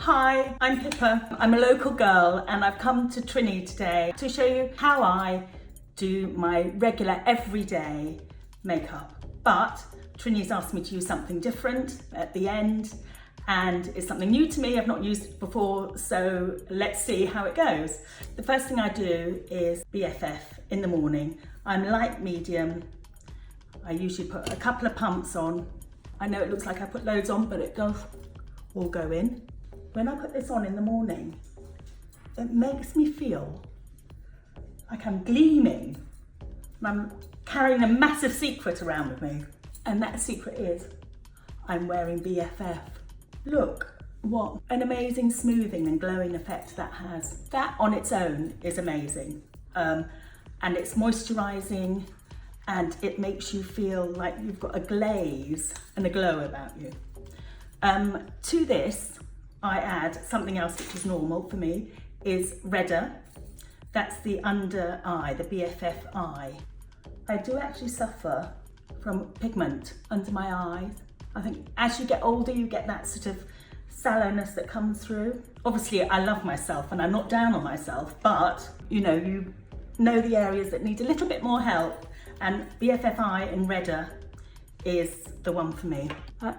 Hi, I'm Pippa. I'm a local girl and I've come to Trinny today to show you how I do my regular everyday makeup. But Trinny's asked me to use something different at the end and it's something new to me. I've not used it before, so let's see how it goes. The first thing I do is BFF in the morning. I'm light medium. I usually put a couple of pumps on. I know it looks like I put loads on, but it does all go in. When I put this on in the morning, it makes me feel like I'm gleaming. And I'm carrying a massive secret around with me. And that secret is I'm wearing BFF. Look what an amazing smoothing and glowing effect that has. That on its own is amazing. And it's moisturizing and it makes you feel like you've got a glaze and a glow about you. To this, I add something else which is normal for me, is redder. That's the under eye, the BFF eye. I do actually suffer from pigment under my eyes. I think as you get older, you get that sort of sallowness that comes through. Obviously, I love myself and I'm not down on myself, but you know the areas that need a little bit more help, and BFF eye and redder is the one for me.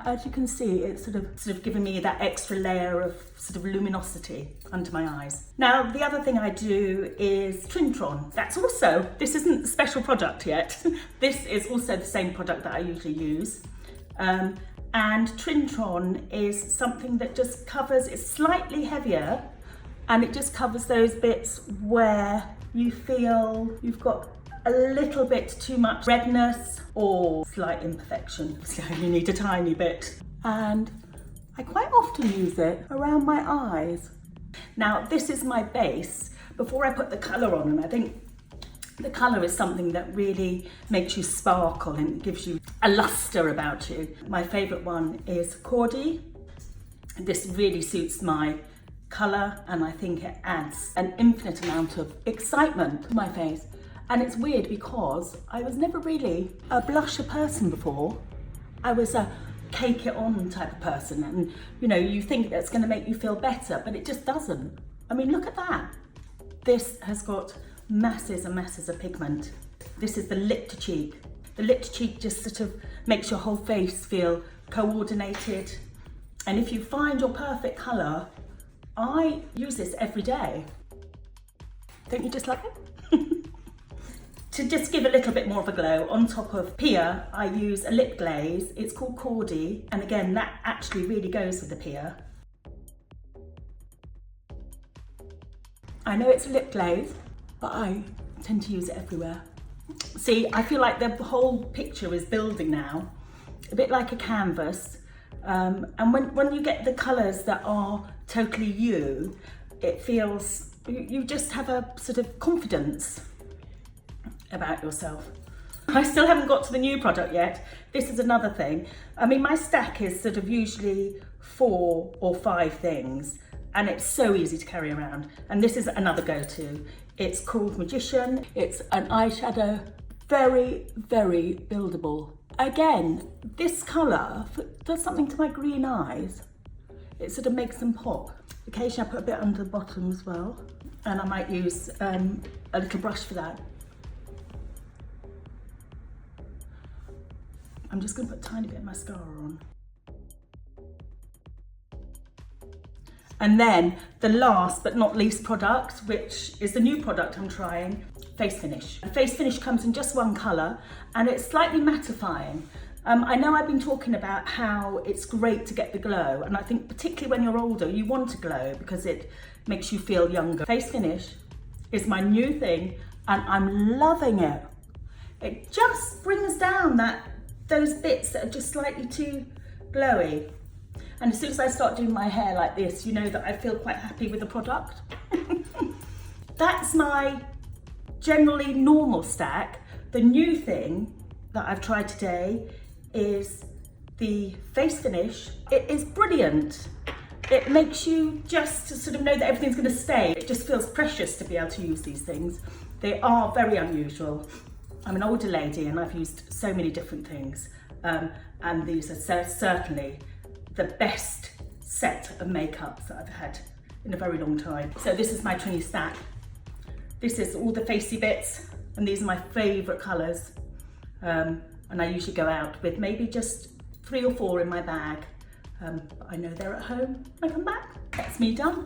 As you can see, it's sort of giving me that extra layer of sort of luminosity under my eyes. Now, the other thing I do is Tron. This isn't a special product yet. This is also the same product that I usually use. And Tron is something that just covers, it's slightly heavier, and it just covers those bits where you feel you've got a little bit too much redness or slight imperfection. So you need a tiny bit. And I quite often use it around my eyes. Now, this is my base before I put the colour on, and I think the colour is something that really makes you sparkle and gives you a lustre about you. My favourite one is Cordy. This really suits my colour and I think it adds an infinite amount of excitement to my face. And it's weird because I was never really a blusher person before. I was a cake it on type of person, and you think that's going to make you feel better, but it just doesn't. I mean, look at that. This has got masses and masses of pigment. This is the lip to cheek. The lip to cheek just sort of makes your whole face feel coordinated. And if you find your perfect colour, I use this every day. Don't you just love it? To just give a little bit more of a glow, on top of Pia, I use a lip glaze. It's called Cordy, and again, that actually really goes with the Pia. I know it's a lip glaze, but I tend to use it everywhere. See, I feel like the whole picture is building now, a bit like a canvas. And when you get the colours that are totally you, it feels, you just have a sort of confidence about yourself. I still haven't got to the new product yet. This is another thing. I mean, my stack is sort of usually 4 or 5 things, and it's so easy to carry around. And this is another go-to. It's called Magician. It's an eyeshadow, very, very buildable. Again, this colour does something to my green eyes. It sort of makes them pop. Occasionally I put a bit under the bottom as well, and I might use a little brush for that. I'm just going to put a tiny bit of mascara on. And then the last but not least product, which is the new product I'm trying, Face Finish. Face Finish comes in just one colour and it's slightly mattifying. I know I've been talking about how it's great to get the glow, and I think particularly when you're older, you want to glow because it makes you feel younger. Face Finish is my new thing and I'm loving it. It just brings down those bits that are just slightly too glowy. And as soon as I start doing my hair like this, you know that I feel quite happy with the product. That's my generally normal stack. The new thing that I've tried today is the Face Finish. It is brilliant. It makes you just sort of know that everything's going to stay. It just feels precious to be able to use these things. They are very unusual. I'm an older lady and I've used so many different things, and these are certainly the best set of makeups that I've had in a very long time. So this is my Trinny stack. This is all the facey bits, and these are my favourite colours. And I usually go out with maybe just 3 or 4 in my bag. But I know they're at home when I come back. That's me done.